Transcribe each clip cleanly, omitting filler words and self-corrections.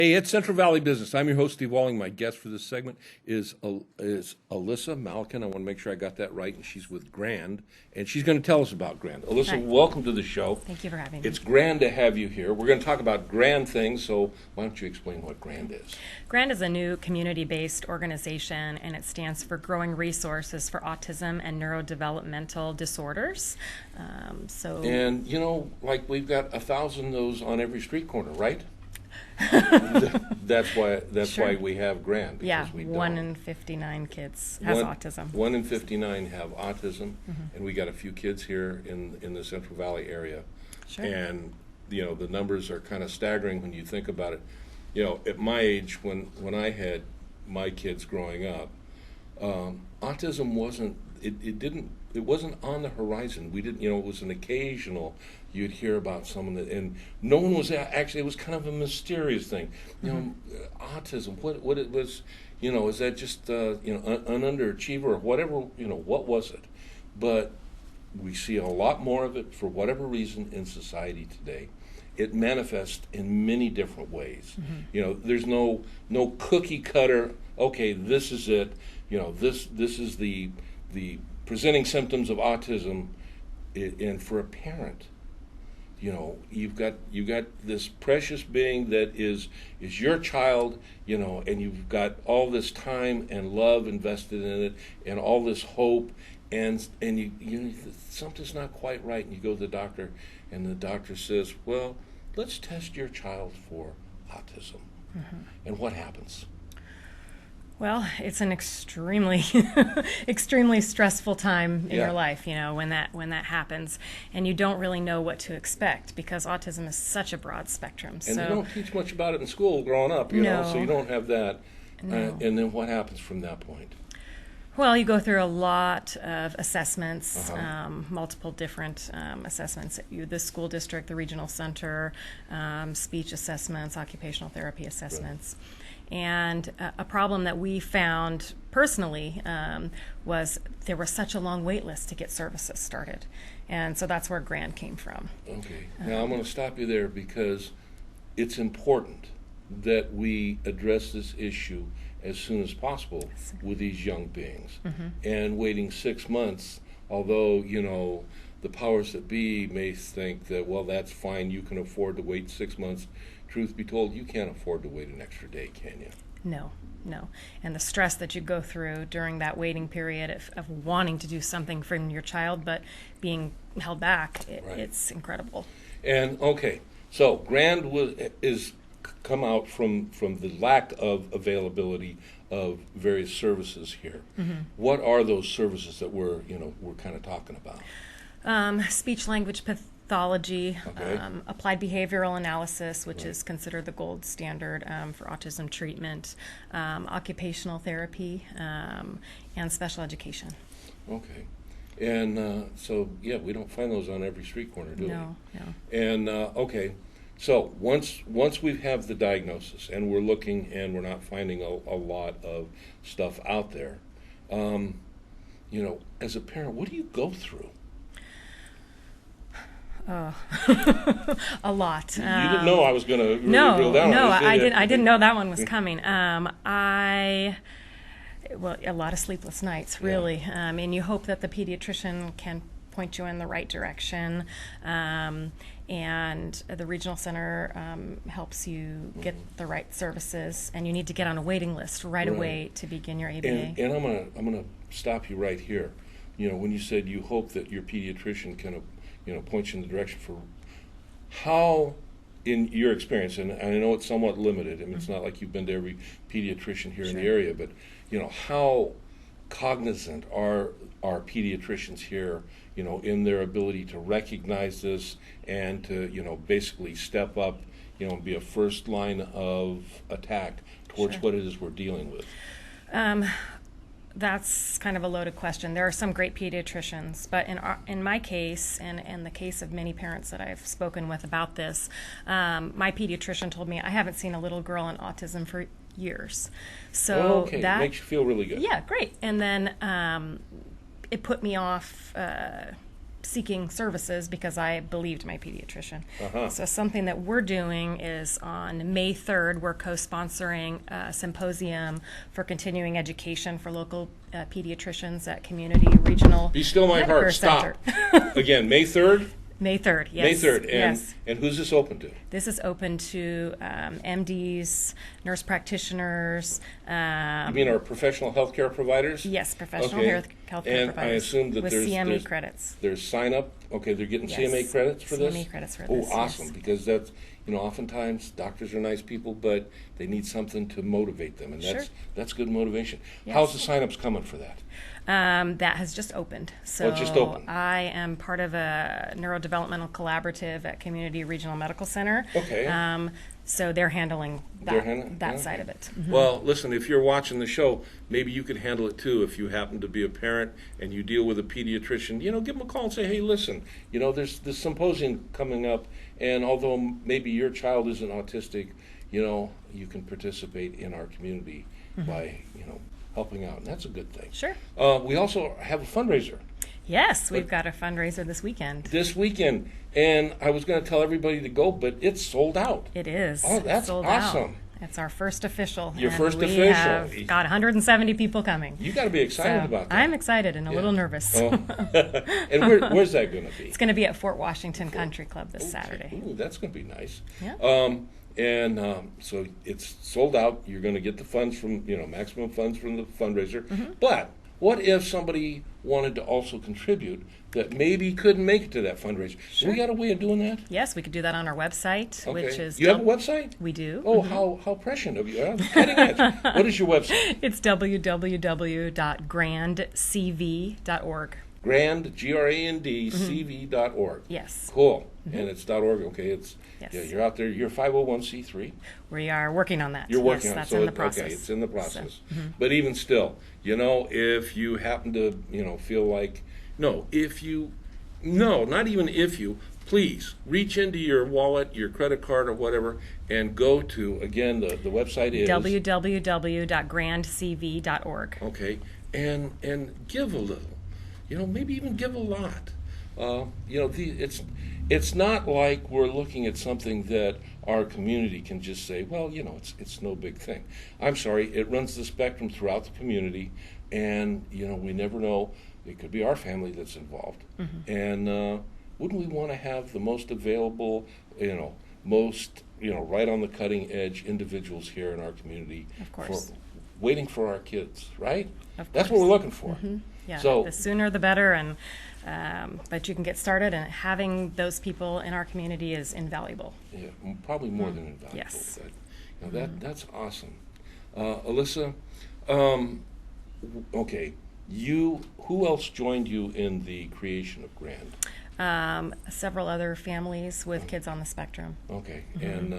Hey, it's Central Valley Business. I'm your host, Steve Walling. My guest for this segment is Alissa Malakan. I want to make sure I got that right, and she's with Grand, and she's going to tell us about Grand. Alissa, Hi. Welcome to the show. Thank you for having me. It's grand to have you here. We're going to talk about Grand things, so why don't you explain what Grand is? Grand is a new community-based organization, and it stands for Growing Resources for Autism and Neurodevelopmental Disorders. And, you know, like we've got 1,000 of those on every street corner, right? That's why we have Grand. Yeah, we 1 in 59 kids has autism. 1 in 59 have autism, and we got a few kids here in the Central Valley area. Sure. And, you know, the numbers are kind of staggering when you think about it. You know, at my age, when I had my kids growing up, autism wasn't on the horizon. We didn't, you know, it was an occasional. You'd hear about someone that, and no one was actually. It was kind of a mysterious thing. You know, autism. What it was. You know, is that just an underachiever or whatever? You know, what was it? But we see a lot more of it for whatever reason in society today. It manifests in many different ways. You know, there's no cookie cutter. Okay, this is it. You know, this is the presenting symptoms of autism, and for a parent, you know, you've got this precious being that is your child, you know, and you've got all this time and love invested in it, and all this hope, and you something's not quite right, and you go to the doctor, and the doctor says, well, let's test your child for autism, and what happens? Well, it's an extremely, extremely stressful time in your life, you know, when that happens, and you don't really know what to expect because autism is such a broad spectrum. And they don't teach much about it in school growing up, you know, so you don't have that. No. And then what happens from that point? Well, you go through a lot of assessments, multiple different assessments. The school district, the regional center, speech assessments, occupational therapy assessments. Right. And a problem that we found personally was there was such a long wait list to get services started. And so that's where Grand came from. Okay. Now I'm going to stop you there because it's important that we address this issue as soon as possible with these young beings. And waiting 6 months, although, you know, the powers that be may think that, well, that's fine, you can afford to wait 6 months. Truth be told, you can't afford to wait an extra day, can you? No. And the stress that you go through during that waiting period of wanting to do something for your child but being held back, it's incredible. And, okay, so Grand is come out from the lack of availability of various services here. What are those services that we're kind of talking about? Speech language pathology, applied behavioral analysis, which is considered the gold standard for autism treatment, occupational therapy, and special education. Okay. And so, we don't find those on every street corner, do we? No. And, okay. So once we have the diagnosis and we're looking and we're not finding a lot of stuff out there, you know, as a parent, what do you go through? A lot. You didn't know I was going to drill down on this, I didn't. I didn't know that one was coming. A lot of sleepless nights, really. And you hope that the pediatrician can point you in the right direction, and the regional center helps you get the right services, and you need to get on a waiting list right away to begin your ABA. And I'm gonna stop you right here. You know, when you said you hope that your pediatrician can, point you in the direction for how, in your experience, and I know it's somewhat limited. I mean, it's not like you've been to every pediatrician here in the area, but how cognizant are pediatricians here, in their ability to recognize this and to, basically step up, and be a first line of attack towards what it is we're dealing with? That's kind of a loaded question. There are some great pediatricians, but in my case, and in the case of many parents that I've spoken with about this, my pediatrician told me I haven't seen a little girl on autism for years. So that makes you feel really good. Yeah, great. And then it put me off seeking services because I believed my pediatrician. So something that we're doing is on May 3rd, we're co-sponsoring a symposium for continuing education for local pediatricians at Community Regional Be still my Medical heart. Stop. Center. Again, May 3rd? May 3rd, yes. May 3rd. Yes. And who's this open to? This is open to MDs, nurse practitioners. You mean our professional healthcare providers? Yes, professional Okay. healthcare And providers. I assume that with there's CME credits. There's sign up. Okay, they're getting Yes. CMA credits for this? CME credits for Oh, this, awesome. yes. Because that's, oftentimes doctors are nice people, but they need something to motivate them. And Sure. that's good motivation. Yes. How's the sign-ups coming for that? That has just opened. So it just opened. I am part of a Neuro Developmental collaborative at Community Regional Medical Center. Okay. So they're handling that side of it. Mhm. Well, listen, if you're watching the show, maybe you could handle it too if you happen to be a parent and you deal with a pediatrician. Give them a call and say, hey, listen, there's this symposium coming up, and although maybe your child isn't autistic, you can participate in our community by, helping out, and that's a good thing. Sure. We also have a fundraiser. Yes, we've got a fundraiser this weekend. And I was going to tell everybody to go, but it's sold out. It is. Oh, that's It's sold awesome. out. It's our first official. Your and first we official. Have got 170 people coming. You got to be excited about that. I'm excited and a little nervous. Oh. And where's that going to be? It's going to be at Fort Washington Country Club this Saturday. Ooh, that's going to be nice. Yeah. So it's sold out. You're going to get the funds from, maximum funds from the fundraiser. Mm-hmm. But what if somebody wanted to also contribute that maybe couldn't make it to that fundraiser? Sure. Do we got a way of doing that? Yes, we could do that on our website, Okay. which is... You have a website? We do. Oh, how prescient of you. Cutting edge. What is your website? It's www.grandcv.org. Grand, G-R-A-N-D, CV.org. Yes. Cool. And it's .org. Okay, Yes. Yeah, you're out there. You're 501c3. We are working on that. You're working yes, on that's it. So in the process. Okay, it's in the process. But even still, if you happen to, feel like, not even if you, please reach into your wallet, your credit card or whatever, and go to, again, the website is www.grandcv.org. Okay, and give a little. Maybe even give a lot. It's not like we're looking at something that our community can just say, well, it's no big thing. I'm sorry, it runs the spectrum throughout the community, and we never know. It could be our family that's involved, and wouldn't we want to have the most available, most right on the cutting edge individuals here in our community, Of course. waiting for our kids, right? Of That's course. what we're looking for. Yeah, So the sooner the better, and but you can get started, and having those people in our community is invaluable. yeah, probably more than invaluable. Yes. But, that's awesome. Alissa, okay, who else joined you in the creation of Grand? Several other families with kids on the spectrum. Okay, and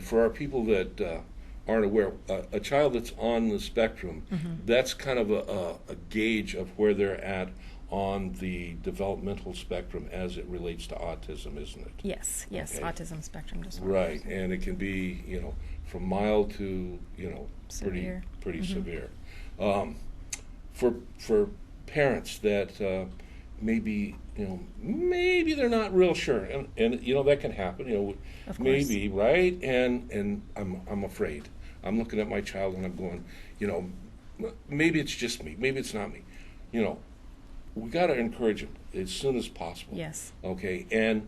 for our people that aren't aware, a child that's on the spectrum, that's kind of a gauge of where they're at on the developmental spectrum as it relates to autism, isn't it? Yes, okay. Autism Spectrum disorder. Right, and it can be, from mild to, Severe. pretty severe. For parents that maybe, maybe they're not real sure, and that can happen, Of course. maybe, right? And I'm afraid. I'm looking at my child and I'm going, maybe it's just me, maybe it's not me. We got to encourage them as soon as possible. Yes. Okay, and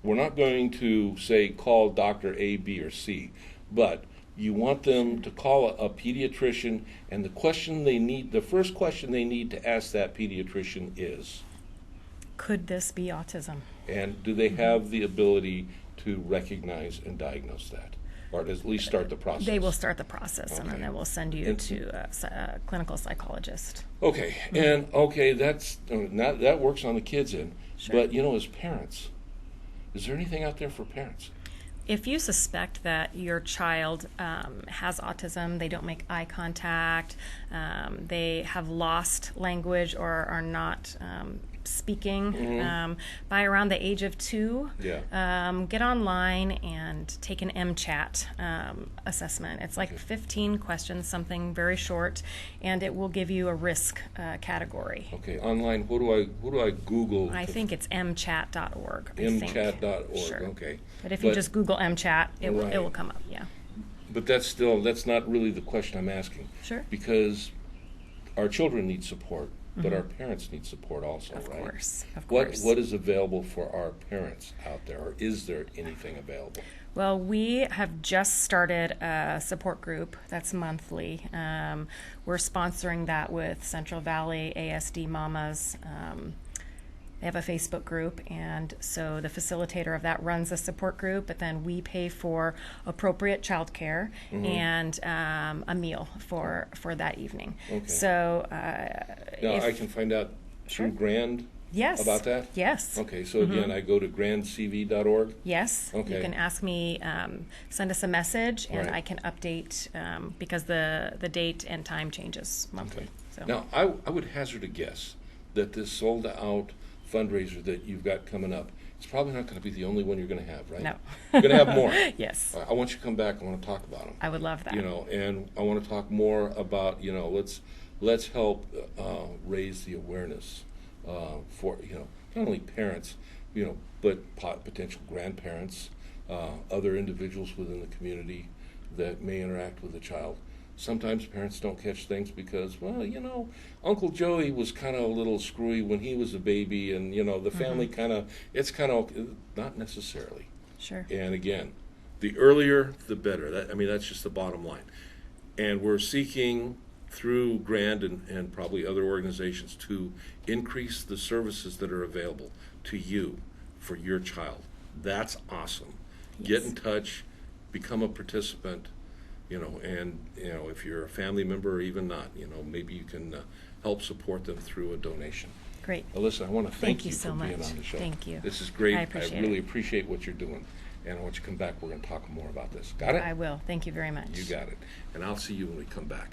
we're not going to say call Dr. A, B, or C, but you want them to call a pediatrician, and the first question they need to ask that pediatrician is, Could this be autism? and do they have the ability to recognize and diagnose that, or at least start the process? They will start the process, and then Okay. they will send you to a clinical psychologist. Okay, and that works on the kids' end, Sure. but as parents, is there anything out there for parents? If you suspect that your child has autism, they don't make eye contact, they have lost language or are not speaking by around the age of 2. Yeah. Get online and take an MChat assessment. It's like 15 questions, something very short, and it will give you a risk category. Okay, online. Who do I Google? I think it's mchat.org. mchat.org. Sure. Okay. But if you just Google MChat, it will come up. Yeah. But that's not really the question I'm asking. Sure. Because our children need support, but our parents need support also, Of right? course. What is available for our parents out there, or is there anything available? Well, we have just started a support group that's monthly. We're sponsoring that with Central Valley ASD Mamas. They have a Facebook group, and so the facilitator of that runs a support group, but then we pay for appropriate childcare and a meal for that evening. Okay. So Now, I can find out through Sure. Grand Yes. about that? Yes. Okay, so again, I go to grandcv.org? Yes. Okay. You can ask me, send us a message, and Right. I can update because the date and time changes monthly. Okay. So. Now, I would hazard a guess that this sold-out fundraiser that you've got coming up, it's probably not going to be the only one you're going to have, right? No. You're going to have more. Yes. I want you to come back. I want to talk about them. I would love that. And I want to talk more about, let's help raise the awareness for, not only parents, but potential grandparents, other individuals within the community that may interact with a child. Sometimes parents don't catch things because, well, Uncle Joey was kind of a little screwy when he was a baby, and, the family it's kind of, not necessarily. Sure. And again, the earlier, the better. That's just the bottom line. And we're seeking through Grand and probably other organizations to increase the services that are available to you for your child. That's awesome. Yes. Get in touch, become a participant, and, if you're a family member or even not, maybe you can help support them through a donation. Great. Alyssa, I want to thank you so for being much. on the show. Thank you. This is great. I appreciate really it. appreciate what you're doing. And I want you to come back. We're going to talk more about this. Got it? I will. Thank you very much. You got it. And I'll see you when we come back.